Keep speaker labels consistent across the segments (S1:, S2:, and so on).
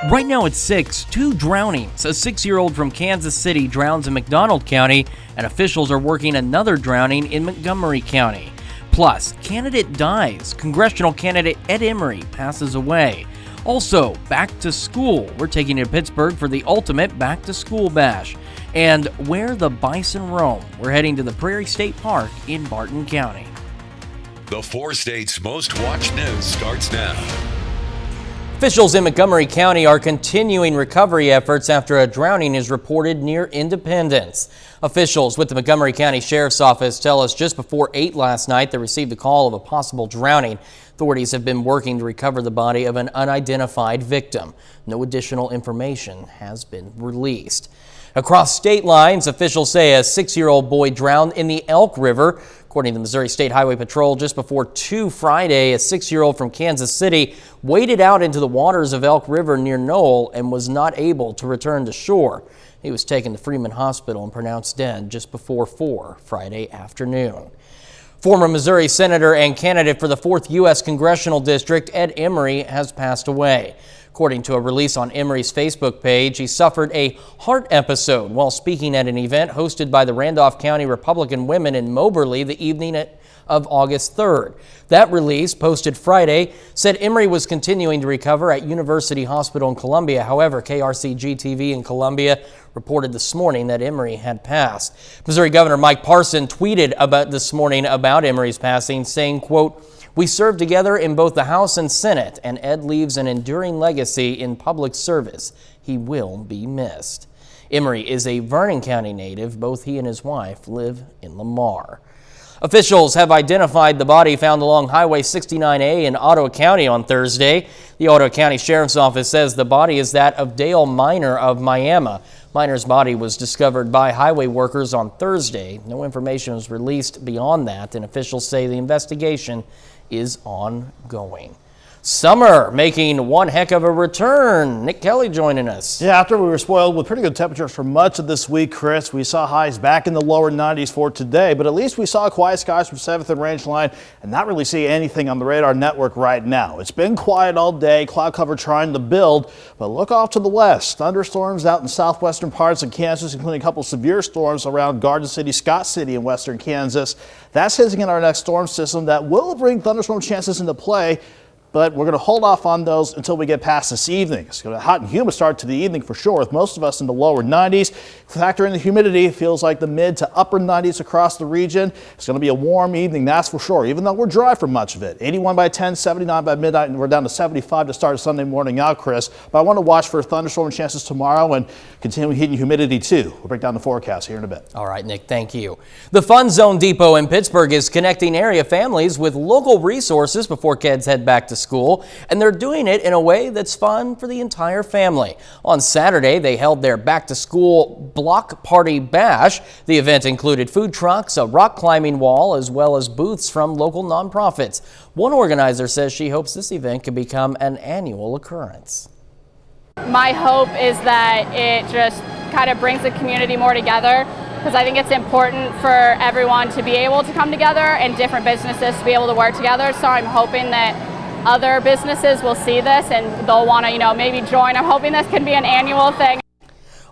S1: Right now at 6, 2 drownings. A 6-year-old from Kansas City drowns in McDonald County, and officials are working another drowning in Montgomery County. Plus, candidate dies. Congressional candidate Ed Emery passes away. Also, back to school. We're taking you to Pittsburgh for the ultimate back to school bash. And where the bison roam. We're heading to the Prairie State Park in Barton County.
S2: The 4 states' most watched news starts now.
S1: Officials in Montgomery County are continuing recovery efforts after a drowning is reported near Independence. Officials with the Montgomery County Sheriff's Office tell us just before 8 last night they received a call of a possible drowning. Authorities have been working to recover the body of an unidentified victim. No additional information has been released. Across state lines, officials say a 6-year-old boy drowned in the Elk River. According to the Missouri State Highway Patrol, just before 2 Friday, a 6-year-old from Kansas City waded out into the waters of Elk River near Knoll and was not able to return to shore. He was taken to Freeman Hospital and pronounced dead just before 4 Friday afternoon. Former Missouri Senator and candidate for the 4th U.S. Congressional District, Ed Emery, has passed away. According to a release on Emery's Facebook page, he suffered a heart episode while speaking at an event hosted by the Randolph County Republican Women in Moberly the evening of August 3rd. That release, posted Friday, said Emery was continuing to recover at University Hospital in Columbia. However, KRCG-TV in Columbia reported this morning that Emery had passed. Missouri Governor Mike Parson tweeted this morning about Emery's passing, saying, quote, "We served together in both the House and Senate, and Ed leaves an enduring legacy in public service. He will be missed." Emery is a Vernon County native. Both he and his wife live in Lamar. Officials have identified the body found along Highway 69A in Ottawa County on Thursday. The Ottawa County Sheriff's Office says the body is that of Dale Miner of Miami. Miner's body was discovered by highway workers on Thursday. No information was released beyond that, and officials say the investigation is ongoing. Summer making one heck of a return. Nick Kelly joining us.
S3: Yeah, after we were spoiled with pretty good temperatures for much of this week, Chris, we saw highs back in the lower 90s for today, but at least we saw quiet skies from 7th and Rangeline and not really see anything on the radar network right now. It's been quiet all day, cloud cover trying to build, but look off to the west. Thunderstorms out in southwestern parts of Kansas, including a couple severe storms around Garden City, Scott City in western Kansas. That's hitting in our next storm system that will bring thunderstorm chances into play, but we're going to hold off on those until we get past this evening. It's going to be a hot and humid start to the evening for sure, with most of us in the lower 90s. Factor in the humidity, it feels like the mid to upper 90s across the region. It's going to be a warm evening, that's for sure, even though we're dry for much of it. 81 by 10, 79 by midnight, and we're down to 75 to start Sunday morning out, Chris. But I want to watch for thunderstorm chances tomorrow and continuing heat and humidity too. We'll break down the forecast here in a bit.
S1: All right, Nick, thank you. The Fun Zone Depot in Pittsburgh is connecting area families with local resources before kids head back to school, and they're doing it in a way that's fun for the entire family. On Saturday, they held their back-to-school block party bash. The event included food trucks, a rock climbing wall, as well as booths from local nonprofits. One organizer says she hopes this event can become an annual occurrence.
S4: My hope is that it just kind of brings the community more together, because I think it's important for everyone to be able to come together and different businesses to be able to work together. So I'm hoping that other businesses will see this and they'll want to, maybe join. I'm hoping this can be an annual thing.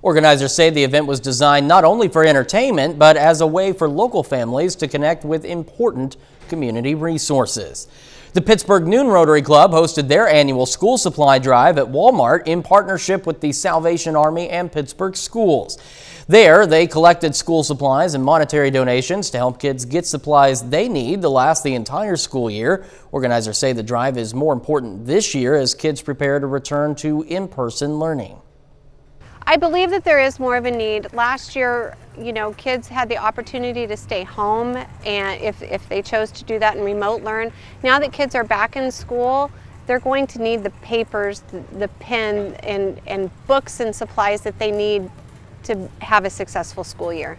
S1: Organizers say the event was designed not only for entertainment, but as a way for local families to connect with important community resources. The Pittsburgh Noon Rotary Club hosted their annual school supply drive at Walmart in partnership with the Salvation Army and Pittsburgh schools. There, they collected school supplies and monetary donations to help kids get supplies they need to last the entire school year. Organizers say the drive is more important this year as kids prepare to return to in-person learning.
S5: I believe that there is more of a need. Last year, kids had the opportunity to stay home, and if they chose to do that and remote learn. Now that kids are back in school, they're going to need the papers, the pen, and books and supplies that they need to have a successful school year.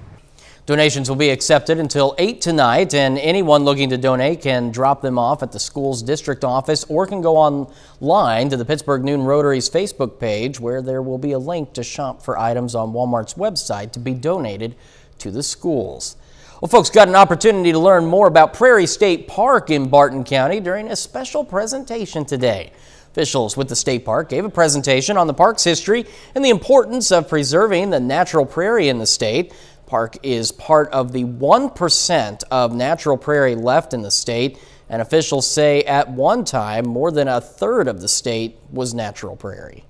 S1: Donations will be accepted until 8 tonight, and anyone looking to donate can drop them off at the school's district office or can go online to the Pittsburgh Noon Rotary's Facebook page, where there will be a link to shop for items on Walmart's website to be donated to the schools. Well, folks got an opportunity to learn more about Prairie State Park in Barton County during a special presentation today. Officials with the state park gave a presentation on the park's history and the importance of preserving the natural prairie in the state. The park is part of the 1% of natural prairie left in the state, and officials say at one time more than a third of the state was natural prairie.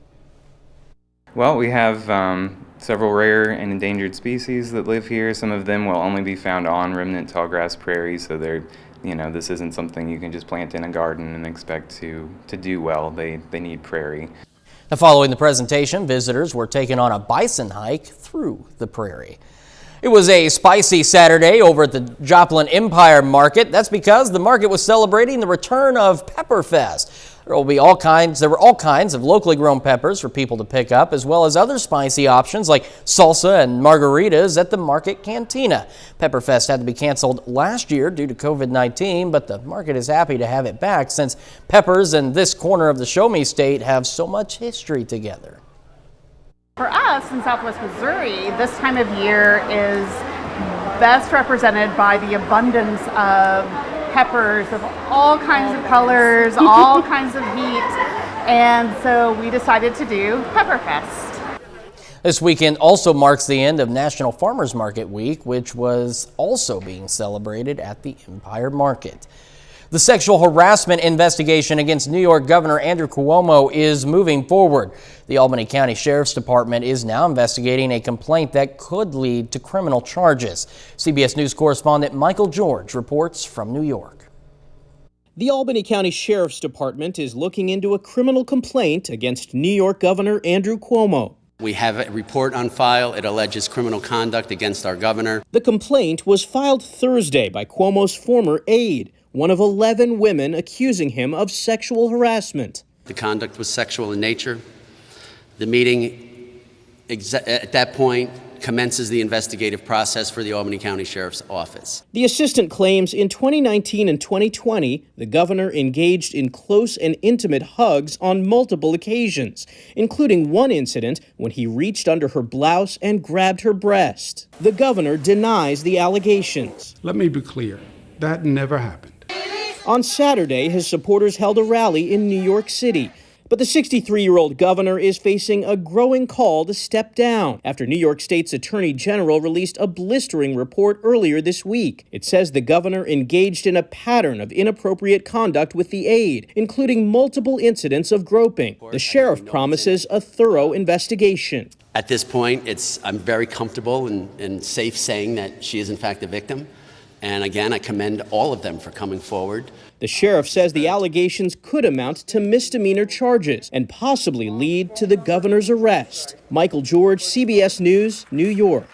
S6: Well, we have several rare and endangered species that live here. Some of them will only be found on remnant tallgrass prairies, so this isn't something you can just plant in a garden and expect to do well. They need prairie.
S1: Now, following the presentation, visitors were taken on a bison hike through the prairie. It was a spicy Saturday over at the Joplin Empire Market. That's because the market was celebrating the return of Pepperfest. There were all kinds of locally grown peppers for people to pick up, as well as other spicy options like salsa and margaritas at the market cantina. Pepperfest had to be canceled last year due to COVID-19, but the market is happy to have it back since peppers in this corner of the Show Me State have so much history together.
S7: For us in Southwest Missouri, this time of year is best represented by the abundance of peppers of all kinds of colors, all kinds of heat, and so we decided to do Pepperfest.
S1: This weekend also marks the end of National Farmers Market Week, which was also being celebrated at the Empire Market. The sexual harassment investigation against New York Governor Andrew Cuomo is moving forward. The Albany County Sheriff's Department is now investigating a complaint that could lead to criminal charges. CBS News correspondent Michael George reports from New York.
S8: The Albany County Sheriff's Department is looking into a criminal complaint against New York Governor Andrew Cuomo.
S9: We have a report on file. It alleges criminal conduct against our governor.
S8: The complaint was filed Thursday by Cuomo's former aide, one of 11 women accusing him of sexual harassment.
S9: The conduct was sexual in nature. The meeting, at that point, commences the investigative process for the Albany County Sheriff's Office.
S8: The assistant claims in 2019 and 2020, the governor engaged in close and intimate hugs on multiple occasions, including one incident when he reached under her blouse and grabbed her breast. The governor denies the allegations.
S10: Let me be clear, that never happened.
S8: On Saturday, his supporters held a rally in New York City. But the 63-year-old governor is facing a growing call to step down after New York State's Attorney General released a blistering report earlier this week. It says the governor engaged in a pattern of inappropriate conduct with the aide, including multiple incidents of groping. The sheriff promises a thorough investigation.
S9: At this point, I'm very comfortable and safe saying that she is in fact a victim. And again, I commend all of them for coming forward.
S8: The sheriff says the allegations could amount to misdemeanor charges and possibly lead to the governor's arrest. Michael George, CBS News, New York.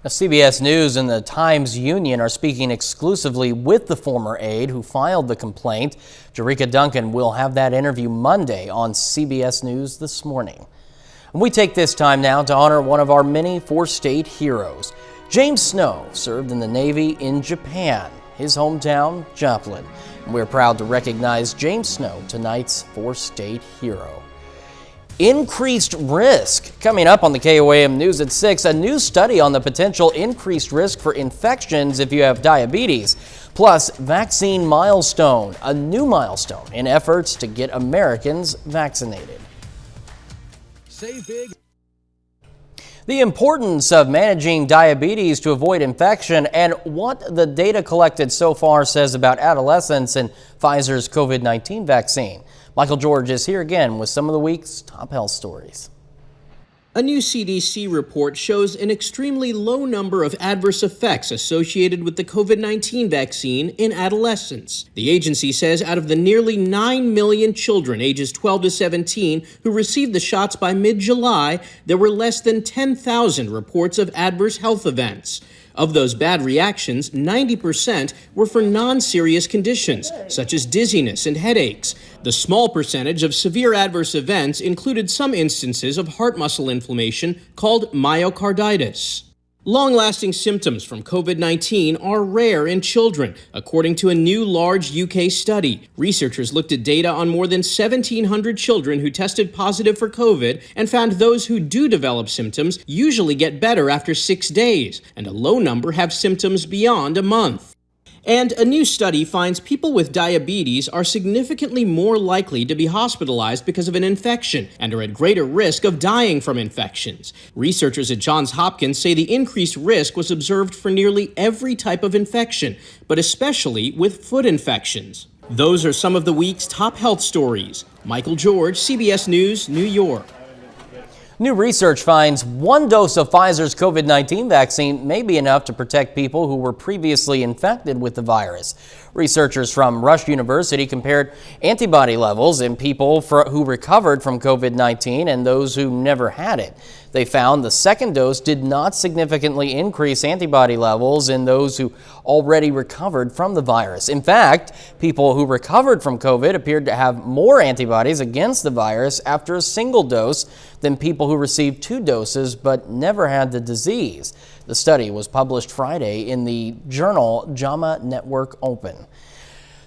S1: Now, CBS News and the Times-Union are speaking exclusively with the former aide who filed the complaint. Jerika Duncan will have that interview Monday on CBS News This Morning. And we take this time now to honor one of our many four-state heroes. James Snow served in the Navy in Japan, his hometown, Joplin. And we're proud to recognize James Snow, tonight's four-state hero. Increased risk. Coming up on the KOAM News at 6, a new study on the potential increased risk for infections if you have diabetes. Plus, vaccine milestone, a new milestone in efforts to get Americans vaccinated.
S11: Save big.
S1: The importance of managing diabetes to avoid infection and what the data collected so far says about adolescents and Pfizer's COVID-19 vaccine. Michael George is here again with some of the week's top health stories.
S8: A new CDC report shows an extremely low number of adverse effects associated with the COVID-19 vaccine in adolescents. The agency says out of the nearly 9 million children ages 12 to 17 who received the shots by mid-July, there were less than 10,000 reports of adverse health events. Of those bad reactions, 90% were for non-serious conditions, such as dizziness and headaches. The small percentage of severe adverse events included some instances of heart muscle inflammation called myocarditis. Long-lasting symptoms from COVID-19 are rare in children, according to a new large UK study. Researchers looked at data on more than 1,700 children who tested positive for COVID and found those who do develop symptoms usually get better after 6 days, and a low number have symptoms beyond a month. And a new study finds people with diabetes are significantly more likely to be hospitalized because of an infection and are at greater risk of dying from infections. Researchers at Johns Hopkins say the increased risk was observed for nearly every type of infection, but especially with foot infections. Those are some of the week's top health stories. Michael George, CBS News, New York.
S1: New research finds one dose of Pfizer's COVID-19 vaccine may be enough to protect people who were previously infected with the virus. Researchers from Rush University compared antibody levels in people who recovered from COVID-19 and those who never had it. They found the second dose did not significantly increase antibody levels in those who already recovered from the virus. In fact, people who recovered from COVID appeared to have more antibodies against the virus after a single dose than people who received 2 doses but never had the disease. The study was published Friday in the journal JAMA Network Open.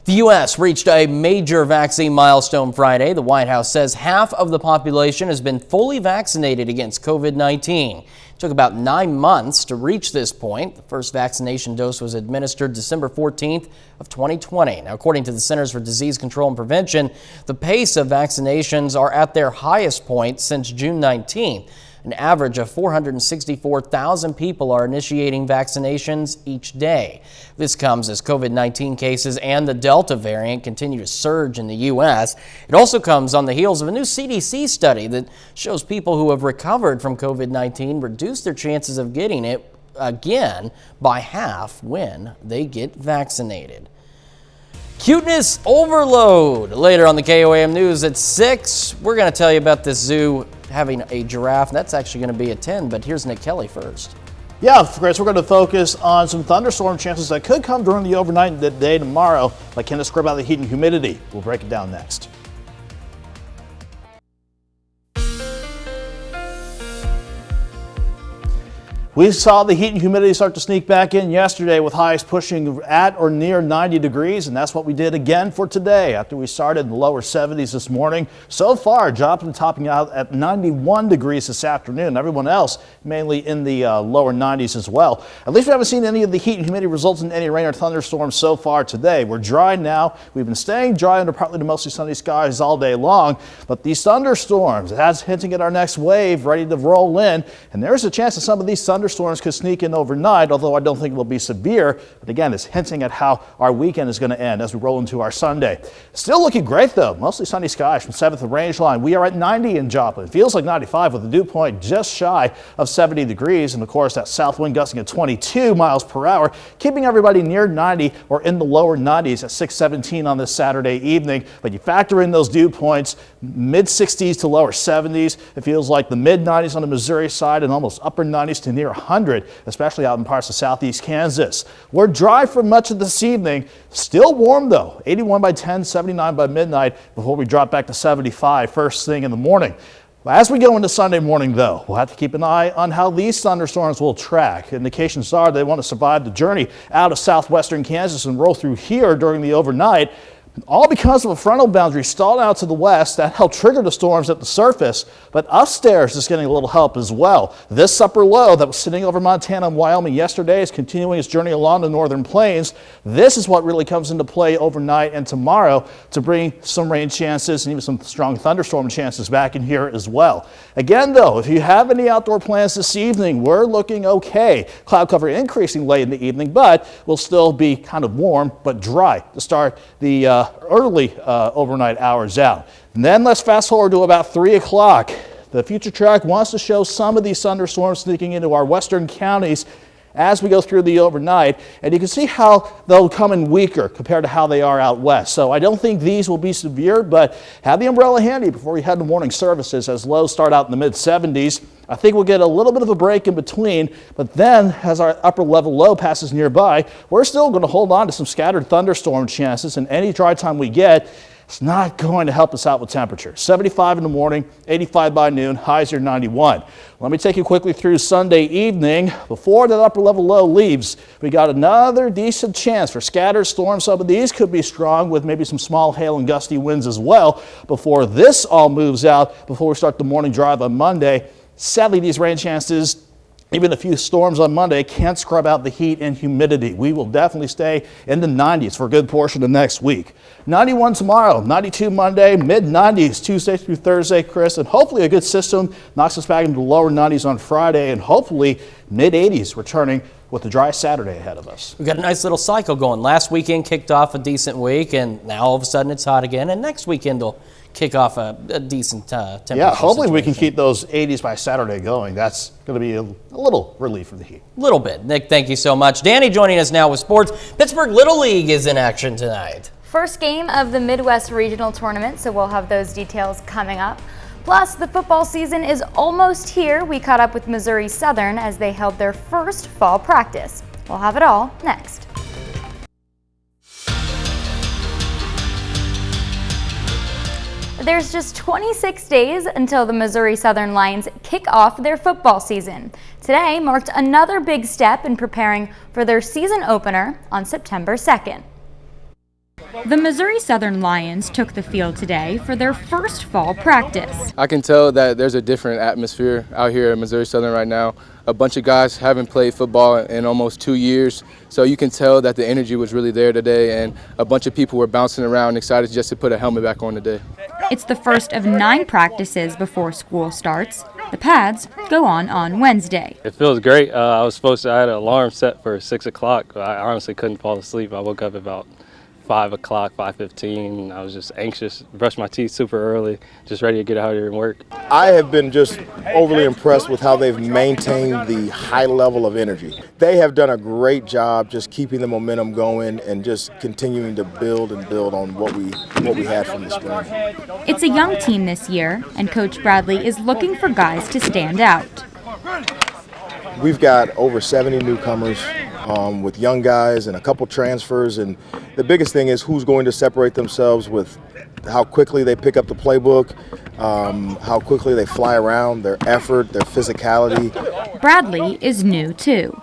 S1: The U.S. reached a major vaccine milestone Friday. The White House says half of the population has been fully vaccinated against COVID-19. It took about 9 months to reach this point. The first vaccination dose was administered December 14th of 2020. Now, according to the Centers for Disease Control and Prevention, the pace of vaccinations are at their highest point since June 19th. An average of 464,000 people are initiating vaccinations each day. This comes as COVID-19 cases and the Delta variant continue to surge in the U.S. It also comes on the heels of a new CDC study that shows people who have recovered from COVID-19 reduce their chances of getting it again by half when they get vaccinated. Cuteness overload. Later on the KOAM News at 6, we're going to tell you about this zoo having a giraffe. That's actually going to be at 10, but here's Nick Kelly first.
S3: Yeah, Chris, we're going to focus on some thunderstorm chances that could come during the overnight and the day tomorrow, but can describe about the heat and humidity. We'll break it down next. We saw the heat and humidity start to sneak back in yesterday with highs pushing at or near 90 degrees, and that's what we did again for today after we started in the lower 70s this morning. So far, Joplin topping out at 91 degrees this afternoon. Everyone else mainly in the lower 90s as well. At least we haven't seen any of the heat and humidity results in any rain or thunderstorms so far today. We're dry now. We've been staying dry under partly to mostly sunny skies all day long, but these thunderstorms, that's hinting at our next wave ready to roll in, and there's a chance that some of these thunderstorms could sneak in overnight, although I don't think it'll be severe. But again, it's hinting at how our weekend is going to end as we roll into our Sunday. Still looking great though. Mostly sunny skies from 7th and Range Line. We are at 90 in Joplin. It feels like 95 with the dew point just shy of 70 degrees. And of course, that south wind gusting at 22 miles per hour, keeping everybody near 90 or in the lower 90s at 6:17 on this Saturday evening. But you factor in those dew points, mid 60s to lower 70s. It feels like the mid 90s on the Missouri side and almost upper 90s to near 100, especially out in parts of southeast Kansas. We're dry for much of this evening. Still warm though, 81 by 10, 79 by midnight before we drop back to 75 first thing in the morning. As we go into Sunday morning though, we'll have to keep an eye on how these thunderstorms will track. Indications are they want to survive the journey out of southwestern Kansas and roll through here during the overnight. All because of a frontal boundary stalled out to the west that helped trigger the storms at the surface, but upstairs is getting a little help as well. This upper low that was sitting over Montana and Wyoming yesterday is continuing its journey along the northern plains. This is what really comes into play overnight and tomorrow to bring some rain chances and even some strong thunderstorm chances back in here as well. Again though, if you have any outdoor plans this evening, we're looking okay. Cloud cover increasing late in the evening, but we'll still be kind of warm but dry to start the early overnight hours out. And then let's fast forward to about 3 o'clock. The future track wants to show some of these thunderstorms sneaking into our western counties as we go through the overnight, and you can see how they'll come in weaker compared to how they are out west. So I don't think these will be severe, but have the umbrella handy before you head to morning services as lows start out in the mid 70s. I think we'll get a little bit of a break in between, but then as our upper level low passes nearby, we're still going to hold on to some scattered thunderstorm chances, and any dry time we get, it's not going to help us out with temperature. 75 in the morning, 85 by noon, highs are 91. Let me take you quickly through Sunday evening. Before that upper level low leaves, we got another decent chance for scattered storms. Some of these could be strong with maybe some small hail and gusty winds as well before this all moves out, before we start the morning drive on Monday. Sadly, these rain chances Even a few storms on Monday can't scrub out the heat and humidity. We will definitely stay in the 90s for a good portion of next week. 91 tomorrow, 92 Monday, mid-90s Tuesday through Thursday, Chris, and hopefully a good system knocks us back into the lower 90s on Friday, and hopefully mid-80s returning with a dry Saturday ahead of us.
S1: We've got a nice little cycle going. Last weekend kicked off a decent week, and now all of a sudden it's hot again, and next weekend will kick off a decent temperature.
S3: Yeah, hopefully
S1: situation.
S3: we can keep those 80s by Saturday going. That's going to be a little relief from the heat.
S1: A little bit. Nick, thank you so much. Danny joining us now with sports. Pittsburgh Little League is in action tonight.
S12: First game of the Midwest Regional Tournament, so we'll have those details coming up. Plus, the football season is almost here. We caught up with Missouri Southern as they held their first fall practice. We'll have it all next. There's just 26 days until the Missouri Southern Lions kick off their football season. Today marked another big step in preparing for their season opener on September 2nd. The Missouri Southern Lions took the field today for their first fall practice.
S13: I can tell that there's a different atmosphere out here at Missouri Southern right now. A bunch of guys haven't played football in almost 2 years, so you can tell that the energy was really there today, and a bunch of people were bouncing around excited just to put a helmet back on today.
S12: It's the first of 9 practices before school starts. The pads go on Wednesday.
S14: It feels great. I had an alarm set for 6 o'clock. I honestly couldn't fall asleep. I woke up about 5 o'clock, 5:15. I was just anxious, brushed my teeth super early, just ready to get out here and work.
S15: I have been just overly impressed with how they've maintained the high level of energy. They have done a great job just keeping the momentum going and just continuing to build on what we had from the spring.
S12: It's a young team this year, and Coach Bradley is looking for guys to stand out.
S15: We've got over 70 newcomers with young guys and a couple transfers, and the biggest thing is who's going to separate themselves with how quickly they pick up the playbook, how quickly they fly around, their effort, their physicality.
S12: Bradley is new too.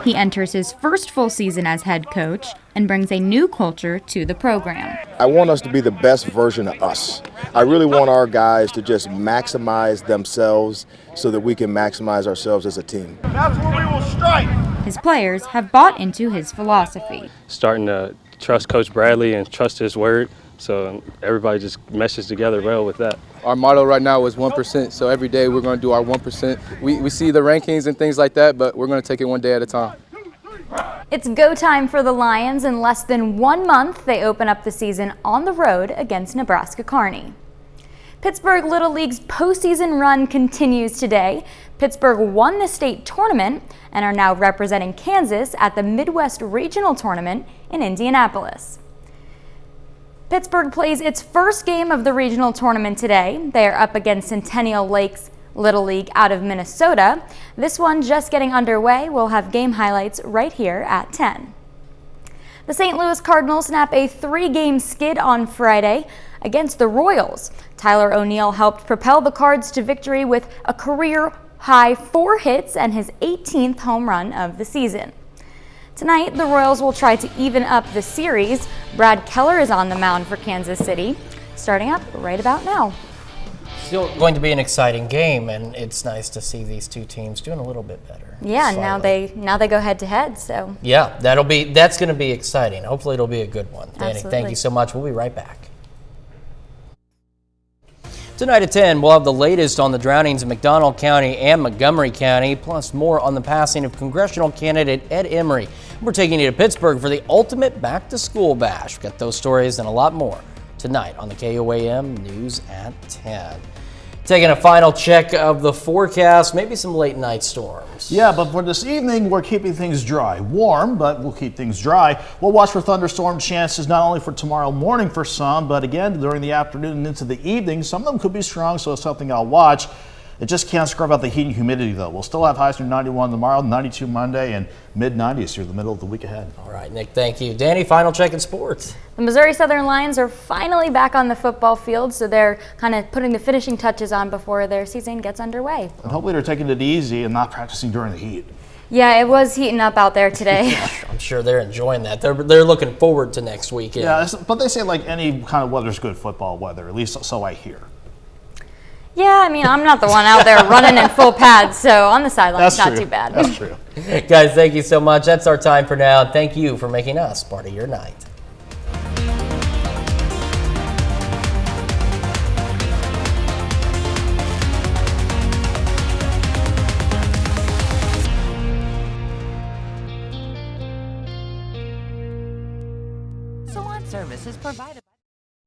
S12: He enters his first full season as head coach and brings a new culture to the program.
S15: I want us to be the best version of us. I really want our guys to just maximize themselves so that we can maximize ourselves as a team.
S16: That's where we will strike.
S12: His players have bought into his philosophy.
S14: Starting to trust Coach Bradley and trust his word, so everybody just meshes together well with that.
S13: Our motto right now is 1%, so every day we're going to do our 1%. We see the rankings and things like that, but we're going to take it one day at a time.
S12: It's go time for the Lions. In less than 1 month, they open up the season on the road against Nebraska Kearney. Pittsburgh Little League's postseason run continues today. Pittsburgh won the state tournament and are now representing Kansas at the Midwest Regional Tournament in Indianapolis. Pittsburgh plays its first game of the regional tournament today. They are up against Centennial Lakes Little League out of Minnesota. This one just getting underway. We'll have game highlights right here at 10. The St. Louis Cardinals snap a 3-game skid on Friday against the Royals. Tyler O'Neill helped propel the Cards to victory with a career-high 4 hits and his 18th home run of the season. Tonight, the Royals will try to even up the series. Brad Keller is on the mound for Kansas City, starting up right about now.
S1: Still going to be an exciting game, and it's nice to see these two teams doing a little bit better.
S12: Yeah, now they go head to head. So
S1: yeah, that's going to be exciting. Hopefully, it'll be a good one. Danny,
S12: Absolutely.
S1: Thank you so much. We'll be right back. Tonight at 10, we'll have the latest on the drownings in McDonald County and Montgomery County, plus more on the passing of congressional candidate Ed Emery. We're taking you to Pittsburgh for the ultimate back-to-school bash. We've got those stories and a lot more tonight on the KOAM News at 10. Taking a final check of the forecast, maybe some late night storms.
S3: Yeah, but for this evening, we're keeping things dry. Warm, but we'll keep things dry. We'll watch for thunderstorm chances not only for tomorrow morning for some, but again during the afternoon and into the evening. Some of them could be strong, so it's something I'll watch. It just can't scrub out the heat and humidity, though. We'll still have highs near 91 tomorrow, 92 Monday, and mid-90s through the middle of the week ahead.
S1: All right, Nick, thank you. Danny, final check in sports.
S12: the Missouri Southern Lions are finally back on the football field, so they're kind of putting the finishing touches on before their season gets underway.
S3: And hopefully they're taking it easy and not practicing during the heat.
S12: Yeah, it was heating up out there today.
S1: I'm sure they're enjoying that. They're looking forward to next weekend.
S3: Yeah, but they say like any kind of weather's good football weather, at least so I hear.
S12: Yeah, I mean, I'm not the one out there running in full pads, so on the sideline, it's not
S3: true.
S12: too bad.
S3: That's true.
S1: Guys, thank you so much. That's our time for now. Thank you for making us part of your night.
S16: Salon service is provided